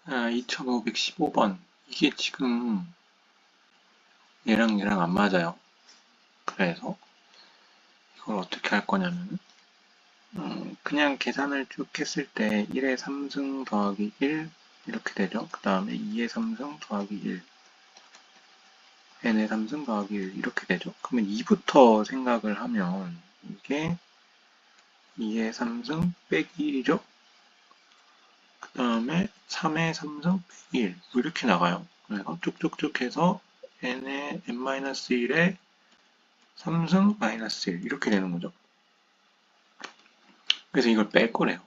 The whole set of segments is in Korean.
2515번. 이게 지금 얘랑 안 맞아요. 그래서 이걸 어떻게 할 거냐면, 그냥 계산을 쭉 했을 때 1의 3승 더하기 1 이렇게 되죠. 그 다음에 2의 3승 더하기 1, n의 3승 더하기 1 이렇게 되죠. 그러면 2부터 생각을 하면 이게 2의 3승 빼기 1이죠. 그 다음에 3의 3승 빼기 1 이렇게 나가요. 그래서 쭉쭉쭉 해서 n의 n-1의 3승 마이너스 1 이렇게 되는 거죠. 그래서 이걸 뺄 거래요.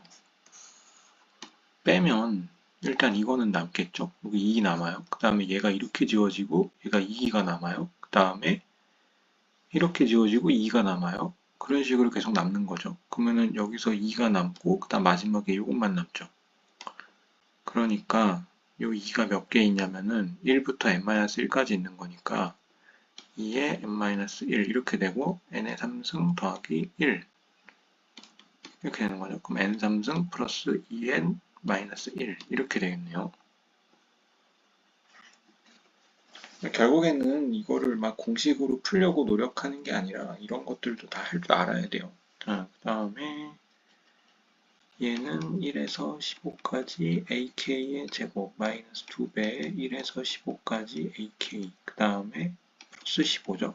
빼면 일단 이거는 남겠죠. 여기 2 남아요. 그 다음에 얘가 이렇게 지워지고 얘가 2가 남아요. 그 다음에 이렇게 지워지고 2가 남아요. 그런 식으로 계속 남는 거죠. 그러면은 여기서 2가 남고 그 다음 마지막에 이것만 남죠. 그러니까 요 2가 몇 개 있냐면은 1부터 n-1까지 있는 거니까 2의 n-1 이렇게 되고 n의 3승 더하기 1 이렇게 되는 거죠. 그럼 n 3승 플러스 2n 마이너스 1 이렇게 되겠네요. 결국에는 이거를 막 공식으로 풀려고 노력하는 게 아니라 이런 것들도 다 할 줄 알아야 돼요. 자, 그 다음에 얘는 1에서 15까지 ak의 제곱 마이너스 2배 1에서 15까지 ak 그 다음에 플러스 15죠.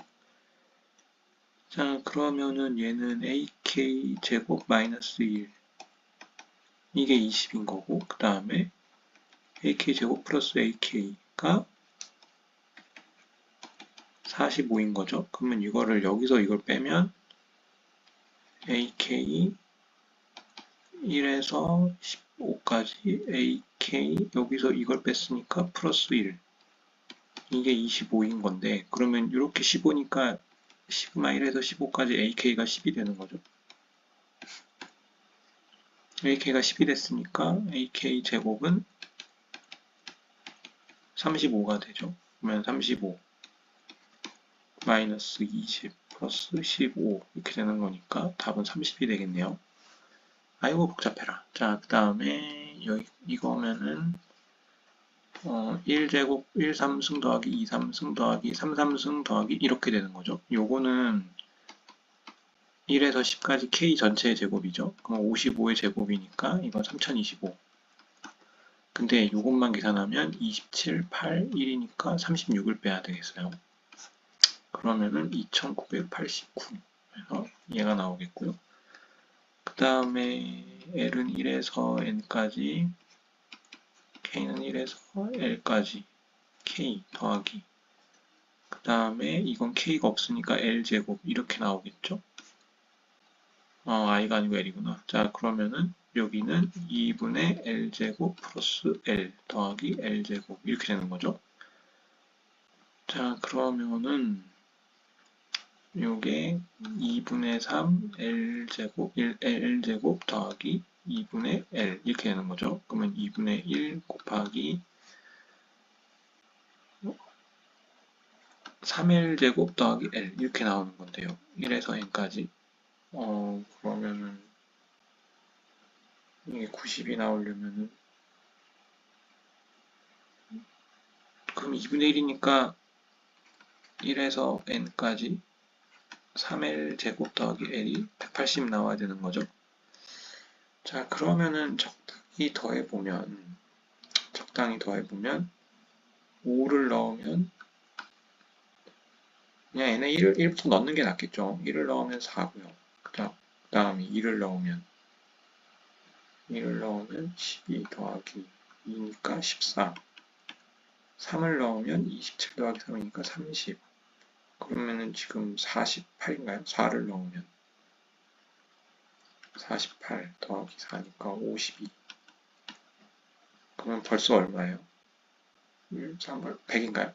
자, 그러면은 얘는 ak 제곱 마이너스 1 이게 20인 거고 그 다음에 ak 제곱 플러스 ak가 45인 거죠. 그러면 이거를 여기서 이걸 빼면 ak 1에서 15까지 ak 여기서 이걸 뺐으니까 플러스 1 이게 25인 건데 그러면 이렇게 15니까 시그마 1에서 15까지 ak가 10이 되는 거죠. ak가 10이 됐으니까 ak 제곱은 35가 되죠. 그러면 35 마이너스 20 플러스 15 이렇게 되는 거니까 답은 30이 되겠네요. 아이고 복잡해라. 자, 그 다음에 이거면은 1제곱 1 3승 더하기 2 3승 더하기 3 3승 더하기 이렇게 되는 거죠. 요거는 1에서 10까지 k 전체의 제곱이죠. 그럼 55의 제곱이니까 이건 3025. 근데 요것만 계산하면 27, 8, 1이니까 36을 빼야 되겠어요. 그러면은 2989. 그래서 얘가 나오겠고요. 그 다음에 L은 1에서 N까지, K는 1에서 L까지, K 더하기. 그 다음에 이건 K가 없으니까 L제곱 이렇게 나오겠죠? I가 아니고 L이구나. 자, 그러면은 여기는 2분의 L제곱 플러스 L 더하기 L제곱 이렇게 되는 거죠. 자, 그러면은 요게 2분의 3 L제곱 L제곱 더하기 2분의 L 이렇게 되는 거죠. 그러면 2분의 1 곱하기 3L제곱 더하기 L 이렇게 나오는 건데요. 1에서 N까지. 그러면은 이게 90이 나오려면은 그럼 2분의 1이니까 1에서 N까지 3L제곱 더하기 L이 180 나와야 되는 거죠. 자, 그러면은 적당히 더해보면 5를 넣으면 그냥 n에 1부터 넣는 게 낫겠죠. 1을 넣으면 4고요. 그 다음에 2를 넣으면 12 더하기 2니까 14. 3을 넣으면 27 더하기 3이니까 30. 그러면은 지금 48인가요? 4를 넣으면 48 더하기 4니까 52. 그러면 벌써 얼마예요? 100인가요?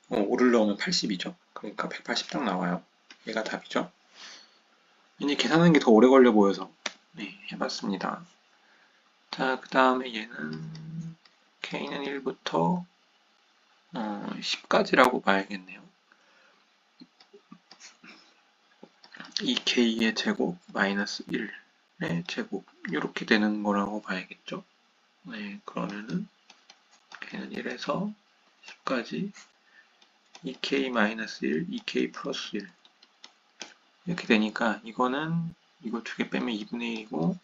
5를 넣으면 80이죠. 그러니까 180 딱 나와요. 얘가 답이죠. 이제 계산하는 게 더 오래 걸려 보여서 네, 해봤습니다. 자, 그 다음에 얘는 k는 1부터 10까지라고 봐야겠네요. 이 k의 제곱 마이너스 1의 제곱 이렇게 되는 거라고 봐야겠죠. 네, 그러면은 k는 1에서 10까지 2k-1, 2k 플러스 1 이렇게 되니까 이거는 이거 두 개 빼면 2분의 1이고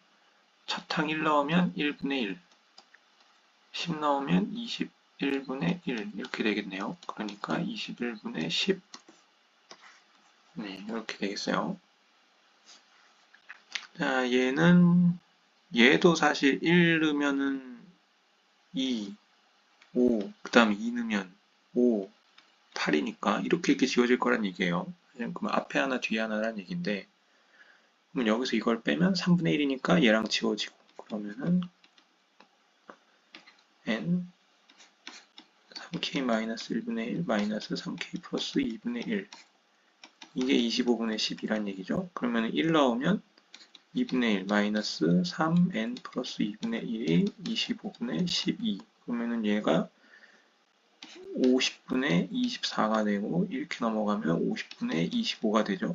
차탕 1 넣으면 1분의 1, 10 넣으면 21분의 1 이렇게 되겠네요. 그러니까 21분의 10 네, 이렇게 되겠어요. 자, 얘도 사실 1 넣으면은 2, 5, 그 다음에 2 넣으면 5, 8이니까 이렇게 지워질 거란 얘기예요. 그럼 앞에 하나 뒤에 하나란 얘기인데 그럼 여기서 이걸 빼면 3분의 1이니까 얘랑 지워지고 그러면은 n 3k-1분의 1 마이너스 3k 플러스 2분의 1 이게 25분의 10이란 얘기죠. 그러면 1 넣으면 2분의 1 마이너스 3n 플러스 2분의 1이 25분의 12 그러면은 얘가 50분의 24가 되고 이렇게 넘어가면 50분의 25가 되죠.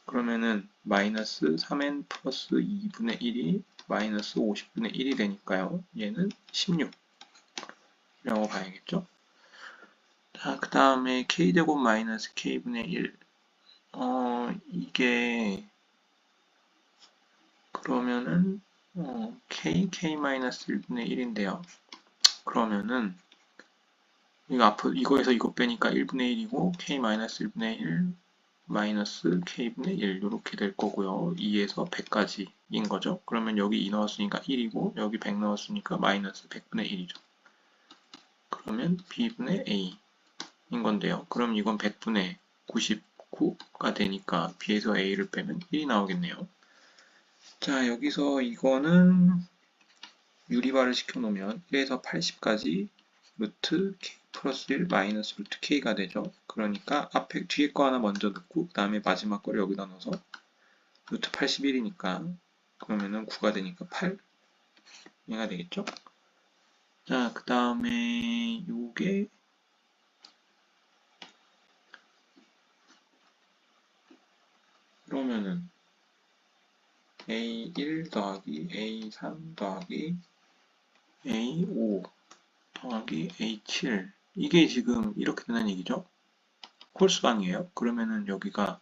그러면은 마이너스 3n 플러스 2분의 1이 마이너스 50분의 1이 되니까요. 얘는 16이라고 봐야겠죠. 자, 그 다음에 k제곱 마이너스 k분의 1 이게 그러면은 k-1분의 1인데요. 그러면은 이거 앞으로 이거에서 이거 빼니까 1분의 1이고 k-1분의 1 마이너스 k분의 1 이렇게 될 거고요. 2에서 100까지인 거죠. 그러면 여기 2 넣었으니까 1이고 여기 100 넣었으니까 마이너스 100분의 1이죠. 그러면 b분의 a인 건데요. 그럼 이건 100분의 99가 되니까 b에서 a를 빼면 1이 나오겠네요. 자, 여기서 이거는 유리화를 시켜놓으면 1에서 80까지 루트 k 플러스 1 마이너스 루트 k가 되죠. 그러니까 앞에 뒤에 거 하나 먼저 넣고 그 다음에 마지막 거를 여기다 넣어서 루트 81이니까 그러면은 9가 되니까 8 얘가 되겠죠. 자, 그 다음에 요게 그러면은 A1 더하기 A3 더하기 A5 더하기 A7 이게 지금 이렇게 되는 얘기죠. 홀수방이에요. 그러면은 여기가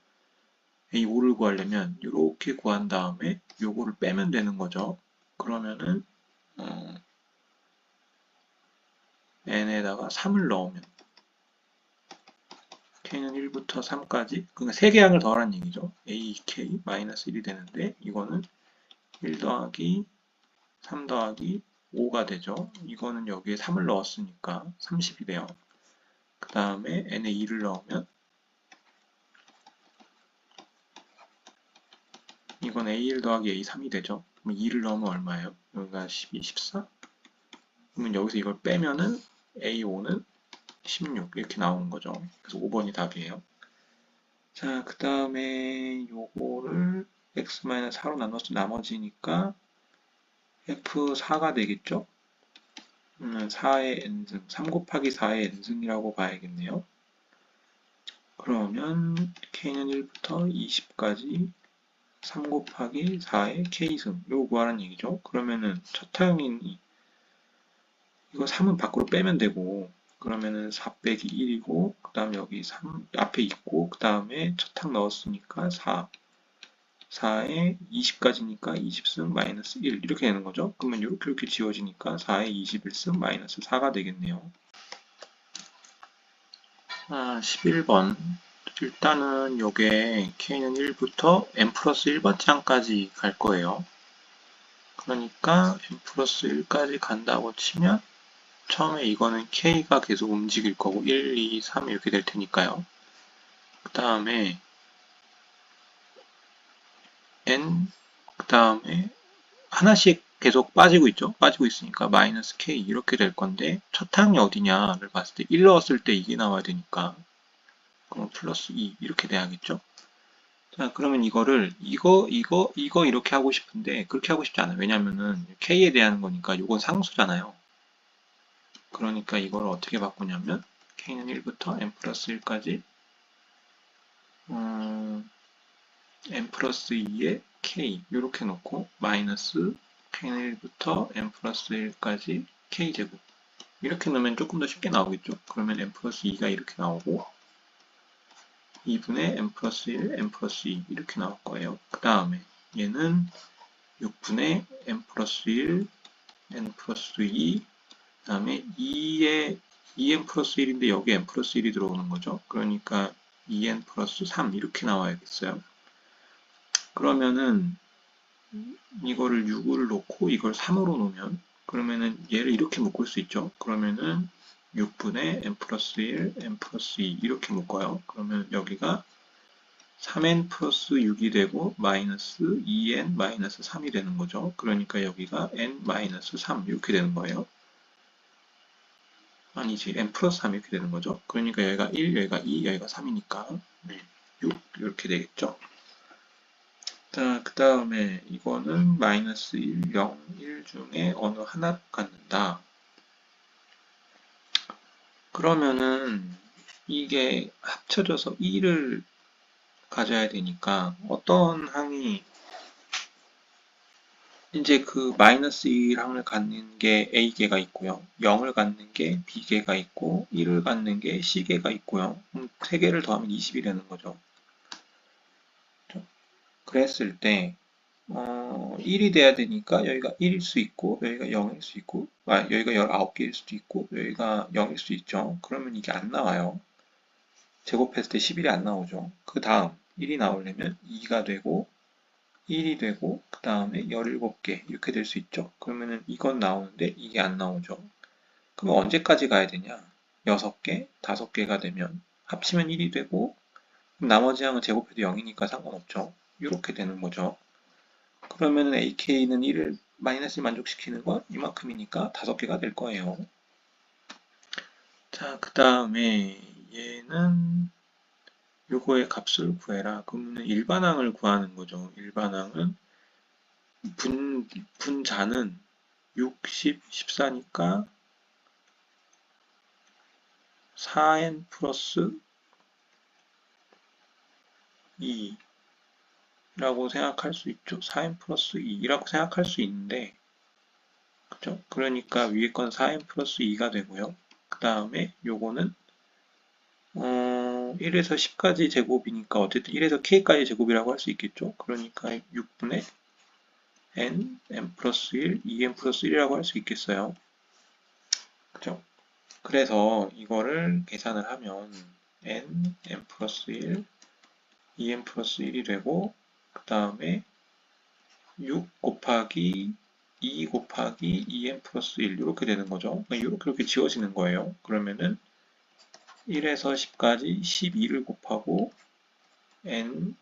A5를 구하려면 이렇게 구한 다음에 요거를 빼면 되는 거죠. 그러면은 n에다가 3을 넣으면 k는 1부터 3까지 그러니까 3개 항을 더하라는 얘기죠. ak 마이너스 1이 되는데 이거는 1 더하기 3 더하기 5가 되죠. 이거는 여기에 3을 넣었으니까 30이 돼요. 그 다음에 n에 2를 넣으면 이건 a1 더하기 a3이 되죠. 그럼 2를 넣으면 얼마예요? 여기가 12, 14? 그러면 여기서 이걸 빼면은 a5는 16 이렇게 나오는 거죠. 그래서 5번이 답이에요. 자, 그 다음에 요거를 x-4로 나눠서 나머지니까 f4가 되겠죠? 4의 n승, 3 곱하기 4의 n승이라고 봐야겠네요. 그러면 k는 1부터 20까지 3 곱하기 4의 k승 요거 구하라는 얘기죠. 그러면은 첫 타용이니 이거 3은 밖으로 빼면 되고 그러면은 4 빼기 1이고 그 다음에 여기 3 앞에 있고 그 다음에 첫 항 넣었으니까 4에 20까지니까 20승 마이너스 1 이렇게 되는 거죠. 그러면 이렇게 지워지니까 4에 21승 마이너스 4가 되겠네요. 11번 일단은 요게 k는 1부터 n 플러스 1번째 항까지 갈 거예요. 그러니까 n 플러스 1까지 간다고 치면 처음에 이거는 k가 계속 움직일 거고 1, 2, 3 이렇게 될 테니까요. 그 다음에 n 그 다음에 하나씩 계속 빠지고 있죠. 빠지고 있으니까 마이너스 k 이렇게 될 건데 첫 항이 어디냐를 봤을 때 1 넣었을 때 이게 나와야 되니까 그럼 플러스 2 이렇게 돼야겠죠. 자, 그러면 이거를 이거 이렇게 하고 싶은데 그렇게 하고 싶지 않아요. 왜냐면은 k에 대한 거니까 이건 상수잖아요. 그러니까 이걸 어떻게 바꾸냐면 k는 1부터 n 플러스 1까지 n 플러스 2에 k 이렇게 놓고 마이너스 k는 1부터 n 플러스 1까지 k제곱. 이렇게 넣으면 조금 더 쉽게 나오겠죠? 그러면 n 플러스 2가 이렇게 나오고 2분의 n 플러스 1, n 플러스 2 이렇게 나올 거예요. 그 다음에 얘는 6분의 n 플러스 1, n 플러스 2, 그 다음에 2에 2n 플러스 1인데 여기 n 플러스 1이 들어오는 거죠. 그러니까 2n 플러스 3 이렇게 나와야겠어요. 그러면은 이거를 6을 놓고 이걸 3으로 놓으면 그러면은 얘를 이렇게 묶을 수 있죠. 그러면은 6분의 n 플러스 1, n 플러스 2 이렇게 묶어요. 그러면 여기가 3n 플러스 6이 되고 마이너스 2n 마이너스 3이 되는 거죠. 그러니까 여기가 n 마이너스 3 이렇게 되는 거예요. 아니지, n 플러스 3 이렇게 되는 거죠. 그러니까 여기가 1, 여기가 2, 여기가 3이니까 6 이렇게 되겠죠. 자, 그 다음에 이거는 마이너스 1, 0, 1 중에 어느 하나를 갖는다. 그러면은 이게 합쳐져서 2를 가져야 되니까 어떤 항이 이제 그 마이너스 1항을 갖는 게 A개가 있고요. 0을 갖는 게 B개가 있고 1을 갖는 게 C개가 있고요. 3개를 더하면 20이 되는 거죠. 그랬을 때 1이 돼야 되니까 여기가 1일 수 있고 여기가 0일 수 있고 여기가 19개일 수도 있고 여기가 0일 수 있죠. 그러면 이게 안 나와요. 제곱했을 때 11이 안 나오죠. 그 다음 1이 나오려면 2가 되고 1이 되고 그 다음에 17개 이렇게 될 수 있죠. 그러면은 이건 나오는데 이게 안 나오죠. 그럼 언제까지 가야 되냐? 6개, 5개가 되면 합치면 1이 되고 나머지 항은 제곱해도 0이니까 상관없죠. 이렇게 되는 거죠. 그러면은 AK는 1을 마이너스 만족시키는 건 이만큼이니까 5개가 될 거예요. 자, 그 다음에 얘는 요거의 값을 구해라. 그러면 일반항을 구하는 거죠. 일반항은 분자는 60, 14니까 4n 플러스 2라고 생각할 수 있죠. 4n 플러스 2라고 생각할 수 있는데 그죠? 그러니까 위에 건 4n 플러스 2가 되고요. 그 다음에 요거는 1에서 10까지 제곱이니까 어쨌든 1에서 k까지 제곱이라고 할 수 있겠죠. 그러니까 6분의 n 플러스 1, 2n 플러스 1이라고 할 수 있겠어요. 그죠? 그래서 이거를 계산을 하면 n 플러스 1, 2n 플러스 1이 되고 그 다음에 6 곱하기 2 곱하기 2n 플러스 1 이렇게 되는 거죠. 이렇게 지워지는 거예요. 그러면은 1에서 10까지 12를 곱하고 n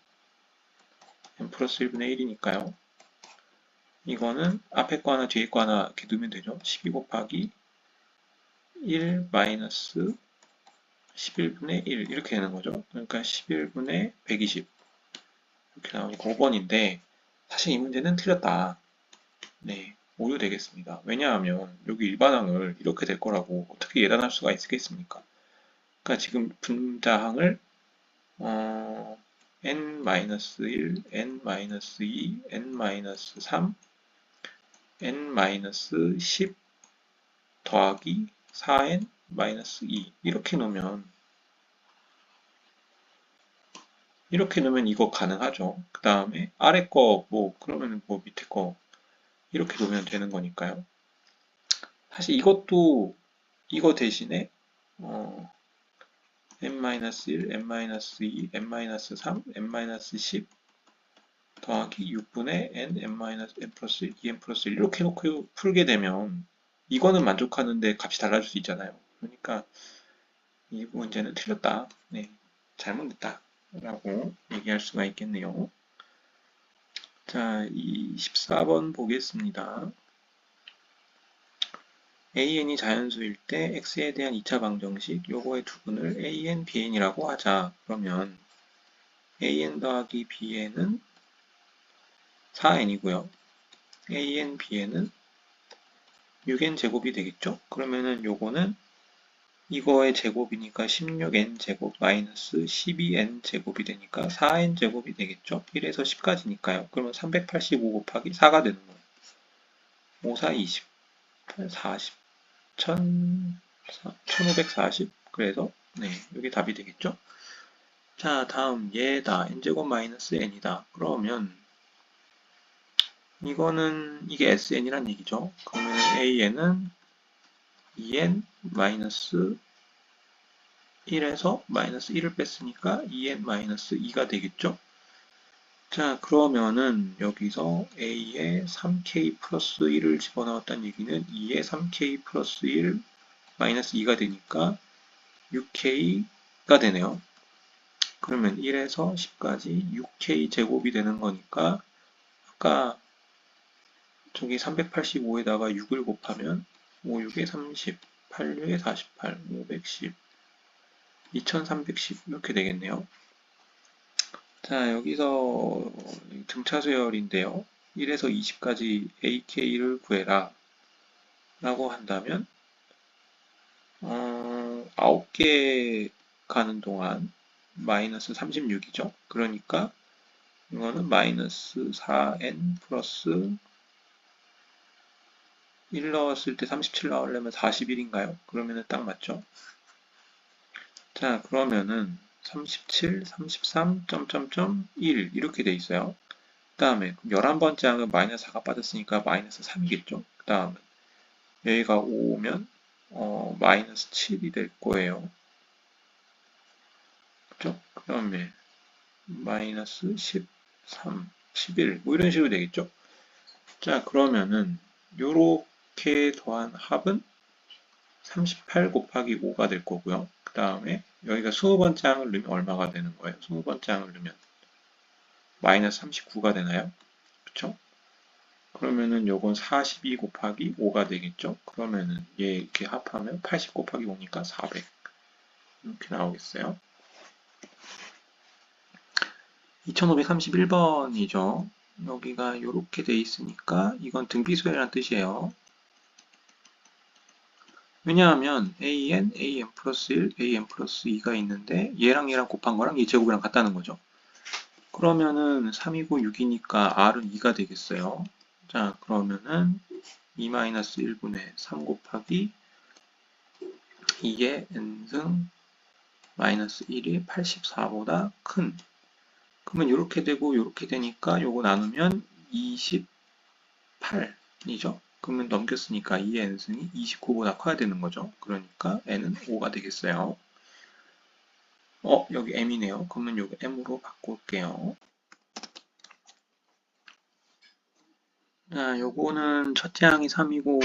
플러스 1분의 1이니까요. 이거는 앞에 거 하나 뒤에 거 하나 이렇게 넣으면 되죠. 12 곱하기 1 마이너스 11분의 1 이렇게 되는 거죠. 그러니까 11분의 120 이렇게 나오니까 5번인데 사실 이 문제는 틀렸다. 네, 오류 되겠습니다. 왜냐하면 여기 일반항을 이렇게 될 거라고 어떻게 예단할 수가 있겠습니까? 그러니까 지금 분자항을 n-1, n-2, n-3, n-10 더하기 4n-2 이렇게 놓으면 이거 가능하죠. 그 다음에 아래 거 그러면 밑에 거 이렇게 놓으면 되는 거니까요. 사실 이것도 이거 대신에 n-1, n-2, n-3, n-10 더하기 6분의 n, n 플러스 1, 2n 플러스 1 이렇게 놓고 풀게 되면 이거는 만족하는데 값이 달라질 수 있잖아요. 그러니까 이 문제는 틀렸다. 네, 잘못됐다. 라고 얘기할 수가 있겠네요. 자, 이 14번 보겠습니다. an이 자연수일 때 x에 대한 2차 방정식 요거의 두분을 an, bn이라고 하자. 그러면 an 더하기 bn은 4n이고요. an, bn은 6n 제곱이 되겠죠? 그러면은 요거는 이거의 제곱이니까 16n 제곱 마이너스 12n 제곱이 되니까 4n 제곱이 되겠죠? 1에서 10까지니까요. 그러면 385 곱하기 4가 되는 거예요. 5, 4, 20, 8, 40, 1540. 그래서 네, 이게 답이 되겠죠? 자, 다음 얘다. n제곱 마이너스 n이다. 그러면 이거는 이게 sn이란 얘기죠. 그러면 an은 2n 마이너스 1에서 마이너스 1을 뺐으니까 2n 마이너스 2가 되겠죠. 자, 그러면은 여기서 a에 3k 플러스 1을 집어넣었다는 얘기는 2에 3k 플러스 1 마이너스 2가 되니까 6k가 되네요. 그러면 1에서 10까지 6k 제곱이 되는 거니까 아까 저기 385에다가 6을 곱하면 5, 6에 30, 8, 6에 48, 510, 2310 이렇게 되겠네요. 자, 여기서 등차수열인데요. 1에서 20까지 AK를 구해라 라고 한다면 9개 가는 동안 마이너스 36이죠. 그러니까 이거는 마이너스 4n 플러스 1 넣었을 때 37 나오려면 41인가요? 그러면은 딱 맞죠? 자, 그러면은 37, 33, 점점점 1 이렇게 돼 있어요. 그 다음에 11번째 항은 마이너스 4가 빠졌으니까 마이너스 3이겠죠? 그 다음에 여기가 5면 마이너스 7이 될 거예요. 그죠? 그 다음에 마이너스 13, 11 뭐 이런 식으로 되겠죠? 자, 그러면은 요렇게 더한 합은 38 곱하기 5가 될 거고요. 그 다음에 여기가 20번째 항을 넣으면 얼마가 되는 거예요? 20번째 항을 넣으면 마이너스 39가 되나요? 그쵸? 그러면은 요건 42 곱하기 5가 되겠죠? 그러면은 얘 이렇게 합하면 80 곱하기 5니까 400 이렇게 나오겠어요. 2531번이죠. 여기가 이렇게 돼 있으니까 이건 등비수열이라는 뜻이에요. 왜냐하면 an, an 플러스 1, an 플러스 2가 있는데 얘랑 얘랑 곱한 거랑 이 제곱이랑 같다는 거죠. 그러면은 3이고 6이니까 r은 2가 되겠어요. 자, 그러면은 2-1분의 3 곱하기 2의 n승 마이너스 1이 84보다 큰. 그러면 이렇게 되고 이렇게 되니까 요거 나누면 28이죠. 그러면 넘겼으니까 2의 n승이 29보다 커야 되는 거죠. 그러니까 n은 5가 되겠어요. 여기 m이네요. 그러면 여기 m으로 바꿀게요. 자, 요거는 첫째 항이 3이고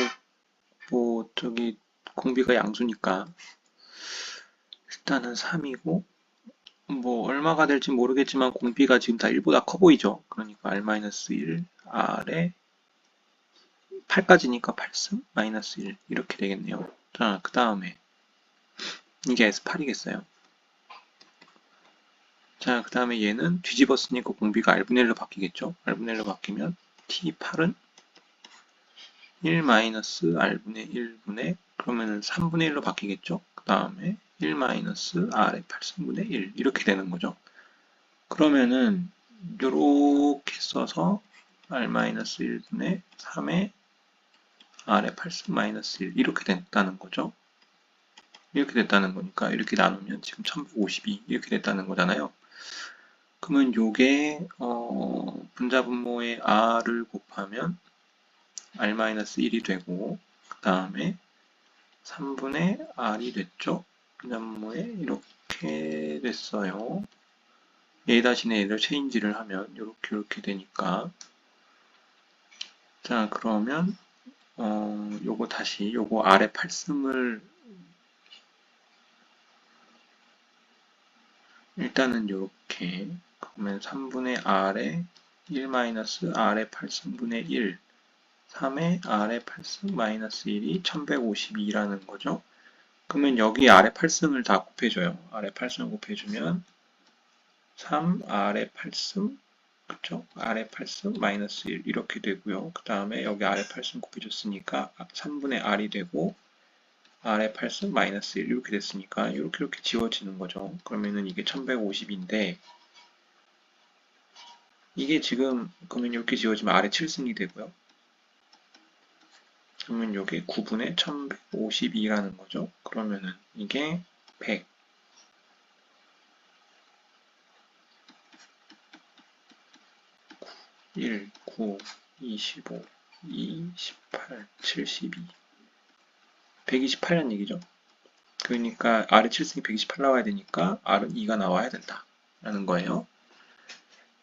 뭐 저기 공비가 양수니까 일단은 3이고 뭐 얼마가 될지 모르겠지만 공비가 지금 다 1보다 커 보이죠. 그러니까 r-1 r에 8까지니까 8승 마이너스 1 이렇게 되겠네요. 자, 그 다음에 이게 S8이겠어요. 자, 그 다음에 얘는 뒤집었으니까 공비가 R분의 1로 바뀌겠죠. R분의 1로 바뀌면 T8은 1 마이너스 R분의 1분의 그러면은 3분의 1로 바뀌겠죠. 그 다음에 1 마이너스 R의 8승분의 1 이렇게 되는 거죠. 그러면은 요렇게 써서 R-1분의 3의 R의 8승 마이너스 1 이렇게 됐다는 거죠. 이렇게 됐다는 거니까 이렇게 나누면 지금 1152 이렇게 됐다는 거잖아요. 그러면 요게 분자분모의 r을 곱하면 r-1이 되고 그 다음에 3분의 r이 됐죠. 분자분모에 이렇게 됐어요. a 대신에 얘를 체인지를 하면 이렇게 되니까 자, 그러면 요거 다시 요거 r의 8승을 일단은 이렇게 그러면 3분의 r에 1-r의 8승분의 1 3의 r의 8승 마이너스 1이 1152라는 거죠. 그러면 여기 r의 8승을 다 곱해줘요. r의 8승을 곱해주면 3 r의 8승 그쵸? r의 8승 마이너스 1 이렇게 되고요. 그 다음에 여기 r의 8승 곱해줬으니까 3분의 r이 되고 r의 8승 마이너스 1 이렇게 됐으니까 이렇게 지워지는 거죠. 그러면은 이게 1150인데 이게 지금 그러면 이렇게 지워지면 r의 7승이 되고요. 그러면 요게 9분의 1152라는 거죠. 그러면은 이게 100. 1, 9, 25, 2, 18, 72. 128이란 얘기죠. 그러니까 R의 7승이 128 나와야 되니까 R은 2가 나와야 된다. 라는 거예요.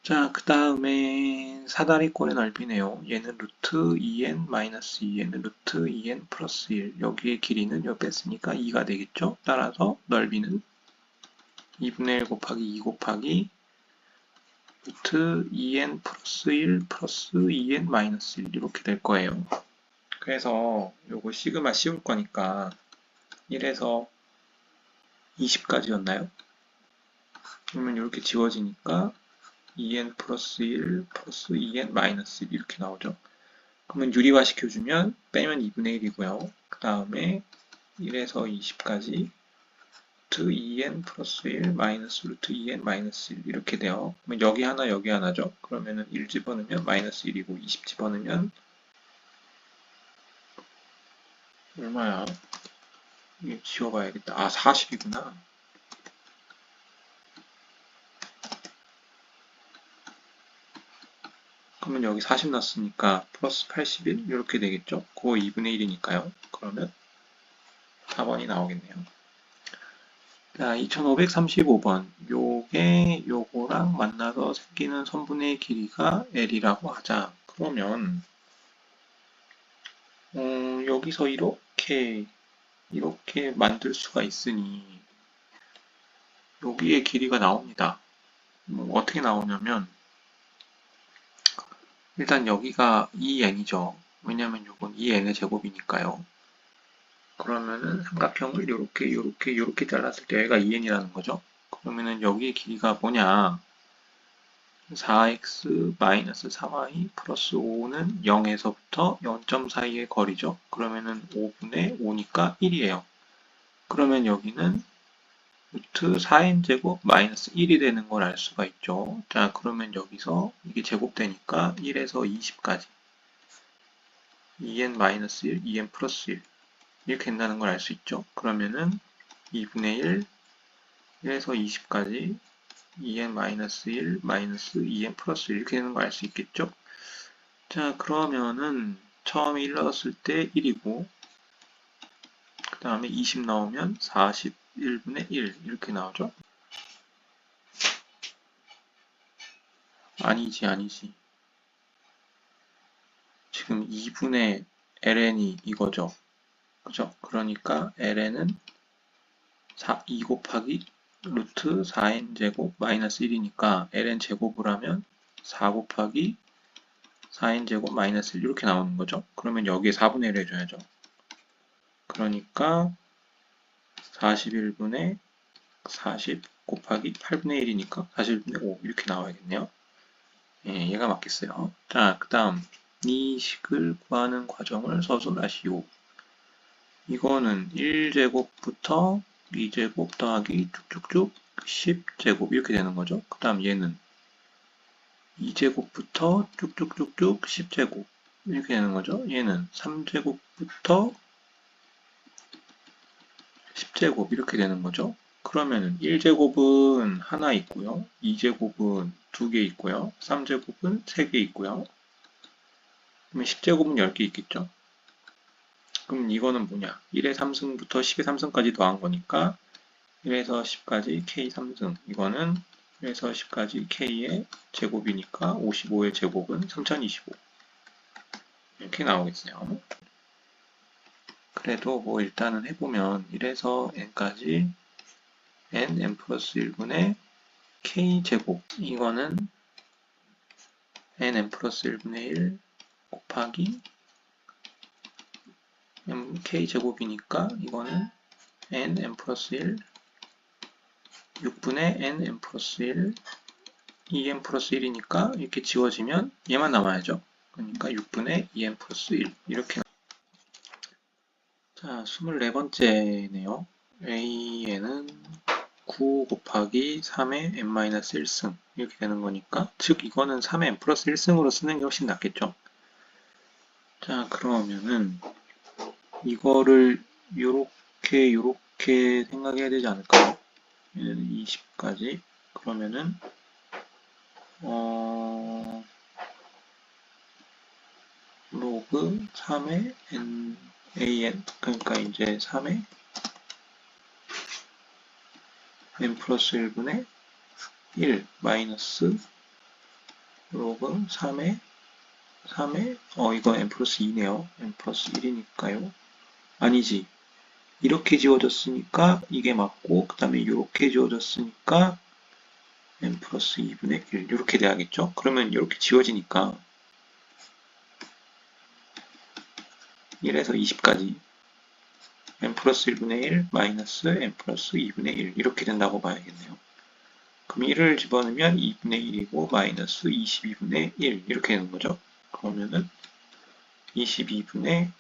자, 그 다음에 사다리꼴의 넓이네요. 얘는 루트 2n 마이너스 2n, 루트 2n 플러스 1. 여기의 길이는 요 뺐으니까 2가 되겠죠. 따라서 넓이는 2분의 1 곱하기 2 곱하기 루트 2n 플러스 1 플러스 2n 마이너스 1 이렇게 될 거예요. 그래서 요거 시그마 씌울 거니까 1에서 20까지였나요? 그러면 이렇게 지워지니까 2n 플러스 1 플러스 2n 마이너스 1 이렇게 나오죠. 그러면 유리화 시켜주면 빼면 2분의 1이고요. 그 다음에 1에서 20까지 루트 2n 플러스 1 마이너스 루트 2n 마이너스 1 이렇게 돼요. 그러면 여기 하나 여기 하나죠. 그러면은 1 집어넣으면 마이너스 1이고 20 집어넣으면 얼마야? 이거 지워봐야겠다. 아 40이구나. 그러면 여기 40 넣었으니까 플러스 81 이렇게 되겠죠? 그거 2분의 1이니까요. 그러면 4번이 나오겠네요. 자, 2535번. 요게 요거랑 만나서 생기는 선분의 길이가 L이라고 하자. 그러면 여기서 이렇게 만들 수가 있으니 여기에 길이가 나옵니다. 어떻게 나오냐면 일단 여기가 2n이죠. 왜냐면 요건 2n의 제곱이니까요. 그러면은 삼각형을 요렇게 잘랐을 때 여기가 2n이라는 거죠. 그러면은 여기의 길이가 뭐냐? 4x-4y 플러스 5는 0에서부터 0점 사이의 거리죠. 그러면은 5분의 5니까 1이에요. 그러면 여기는 루트 4n제곱 마이너스 1이 되는 걸 알 수가 있죠. 자, 그러면 여기서 이게 제곱되니까 1에서 20까지 2n 마이너스 1, 2n 플러스 1 이렇게 된다는 걸 알 수 있죠. 그러면은 2분의 1, 1에서 20까지 2n 마이너스 1 마이너스 2n 플러스 1 이렇게 되는 걸 알 수 있겠죠. 자, 그러면은 처음에 1 넣었을 때 1이고 그 다음에 20 나오면 41분의 1 이렇게 나오죠. 아니지. 지금 2분의 ln이 이거죠. 그죠? 그러니까 ln은 2 곱하기 루트 4n제곱 마이너스 1이니까 ln 제곱을 하면 4 곱하기 4n제곱 마이너스 1 이렇게 나오는 거죠. 그러면 여기에 4분의 1 해줘야죠. 그러니까 41분의 40 곱하기 8분의 1이니까 41분의 5 이렇게 나와야겠네요. 예, 얘가 맞겠어요. 자, 그 다음 이 식을 구하는 과정을 서술하시오. 이거는 1제곱부터 2제곱 더하기 쭉쭉쭉 10제곱 이렇게 되는 거죠. 그 다음 얘는 2제곱부터 쭉쭉쭉쭉 10제곱 이렇게 되는 거죠. 얘는 3제곱부터 10제곱 이렇게 되는 거죠. 그러면은 1제곱은 하나 있고요. 2제곱은 2개 있고요. 3제곱은 3개 있고요. 그러면 10제곱은 10개 있겠죠. 그럼 이거는 뭐냐? 1의 3승부터 10의 3승까지 더한 거니까 1에서 10까지 k 3승. 이거는 1에서 10까지 k의 제곱이니까 55의 제곱은 3025. 이렇게 나오겠어요. 그래도 뭐 일단은 해보면 1에서 n까지 n 플러스 1분의 k제곱. 이거는 n 플러스 1분의 1 곱하기 k제곱이니까 이거는 n 플러스 1 6분의 n 플러스 1 2n 플러스 1이니까 이렇게 지워지면 얘만 남아야죠. 그러니까 6분의 2n 플러스 1 이렇게. 자, 24번째네요. a에는 9 곱하기 3의 n-1승 이렇게 되는 거니까 즉 이거는 3의 n 플러스 1승으로 쓰는 게 훨씬 낫겠죠. 자, 그러면은 이거를 요렇게 생각해야 되지 않을까요? 얘는 20까지. 그러면은, 로그 3의 an, 그러니까 이제 3의 n 플러스 1분의 1 마이너스 로그 3의 이건 n 플러스 2네요. n 플러스 1이니까요. 아니지. 이렇게 지워졌으니까 이게 맞고, 그 다음에 이렇게 지워졌으니까 n 플러스 2분의 1 이렇게 돼야겠죠? 그러면 이렇게 지워지니까 1에서 20까지 n 플러스 1분의 1 마이너스 n 플러스 2분의 1 이렇게 된다고 봐야겠네요. 그럼 1을 집어넣으면 2분의 1이고 마이너스 22분의 1 이렇게 되는 거죠. 그러면은 22분의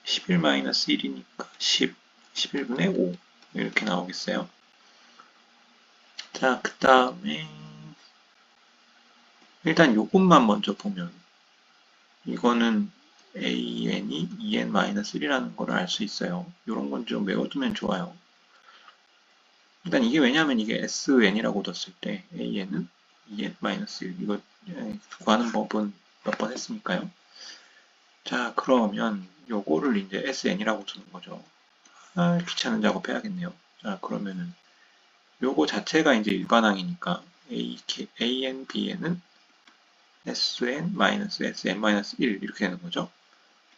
11 마이너스 1이니까 10, 11분의 5 이렇게 나오겠어요. 자, 그 다음에 일단 요것만 먼저 보면 이거는 an이 2n-1이라는 걸 알 수 있어요. 이런 건 좀 외워두면 좋아요. 일단 이게 왜냐하면 이게 sn이라고 뒀을 때 an은 2n-1 이거 구하는 법은 몇 번 했으니까요. 자, 그러면 요거를 이제 sn이라고 두는 거죠. 귀찮은 작업 해야겠네요. 자, 그러면은 요거 자체가 이제 일반항이니까 an, bn은 sn-sn-1 이렇게 되는 거죠.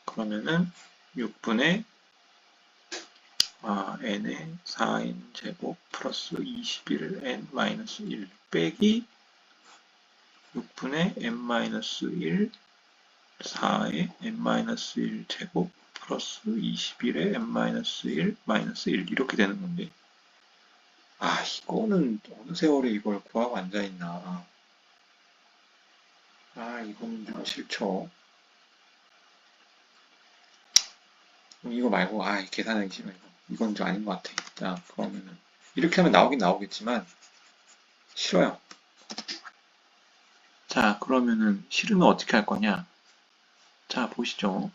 그러면은 6분의 n의 4n 제곱 플러스 21n-1 빼기 6분의 n-1 4의 n-1 제곱 플러스 21의 n-1 마이너스 1 이렇게 되는 건데 이거는 어느 세월에 이걸 구하고 앉아있나. 이거는 좀 싫죠. 이거 말고 계산하기 싫어. 이건 좀 아닌 것 같아. 자, 그러면은 이렇게 하면 나오긴 나오겠지만 싫어요. 자, 그러면은 싫으면 어떻게 할 거냐? 자, 보시죠.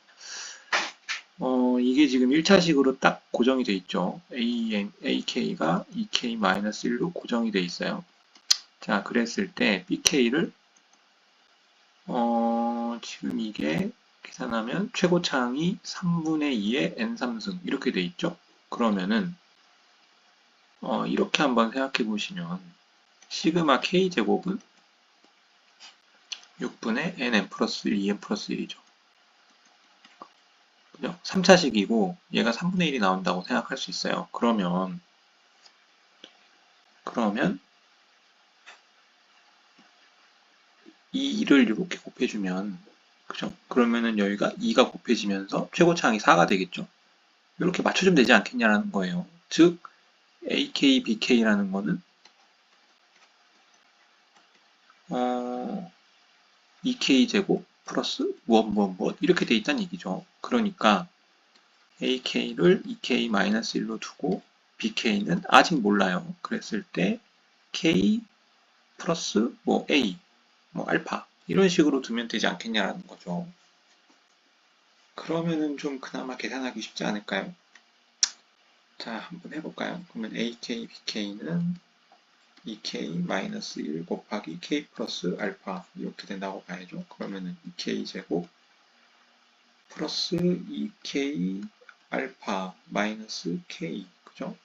이게 지금 1차식으로 딱 고정이 돼 있죠. ak가 2k-1로 고정이 돼 있어요. 자, 그랬을 때 bk를 지금 이게 계산하면 최고차항이 3분의 2의 n3승 이렇게 돼 있죠. 그러면은 이렇게 한번 생각해 보시면 시그마 k제곱은 6분의 nn 플러스 1, 2n 플러스 1이죠. 그죠? 3차식이고 얘가 3분의 1이 나온다고 생각할 수 있어요. 그러면 2를 이렇게 곱해주면 그죠? 그러면은 여기가 2가 곱해지면서 최고차항이 4가 되겠죠. 이렇게 맞춰주면 되지 않겠냐라는 거예요. 즉 AK, BK라는 거는 2K제곱 플러스 무엇 이렇게 돼 있다는 얘기죠. 그러니까 AK를 2K-1로 두고 BK는 아직 몰라요. 그랬을 때 K 플러스 A, 알파 이런 식으로 두면 되지 않겠냐라는 거죠. 그러면은 좀 그나마 계산하기 쉽지 않을까요? 자, 한번 해볼까요? 그러면 AK, BK는 2K-1 곱하기 K 플러스 알파 이렇게 된다고 봐야죠. 그러면은 2K 제곱 플러스 2K 알파 마이너스 K 그죠?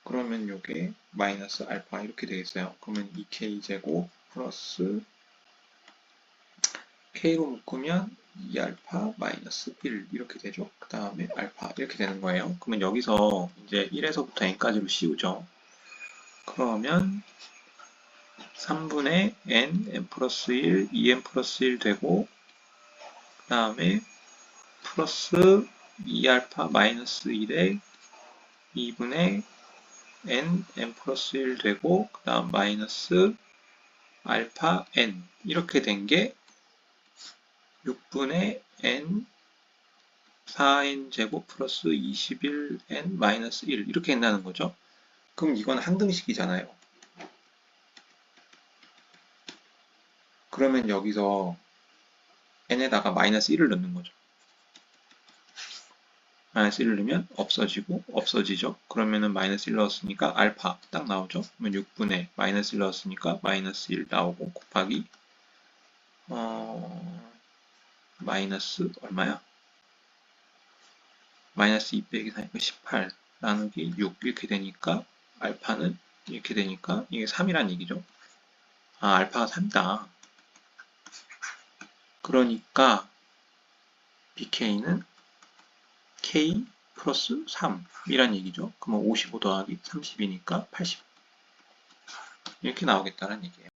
그러면 요게 마이너스 알파 이렇게 되겠어요. 그러면 2K 제곱 플러스 K로 묶으면 2알파 마이너스 1 이렇게 되죠. 그 다음에 알파 이렇게 되는 거예요. 그러면 여기서 이제 1에서부터 n까지로 씌우죠. 그러면 3분의 n 플러스 1, 2n 플러스 1 되고 그 다음에 플러스 2알파 마이너스 1에 2분의 n 플러스 1 되고 그 다음 마이너스 알파 n 이렇게 된 게 6분의 n 4n 제곱 플러스 21n 마이너스 1 이렇게 된다는 거죠. 그럼 이건 항등식이잖아요. 그러면 여기서 n에다가 마이너스 1을 넣는 거죠. 마이너스 1을 넣으면 없어지죠. 그러면은 마이너스 1 넣었으니까 알파 딱 나오죠. 그러면 6분의 마이너스 1 넣었으니까 마이너스 1 나오고 곱하기 마이너스 얼마야? 마이너스 2 빼기 4니까 18 나누기 6 이렇게 되니까 알파는 이렇게 되니까 이게 3이란 얘기죠. 아, 알파가 3이다. 그러니까 BK는 K 플러스 3이란 얘기죠. 그러면 55 더하기 30이니까 80 이렇게 나오겠다는 얘기예요.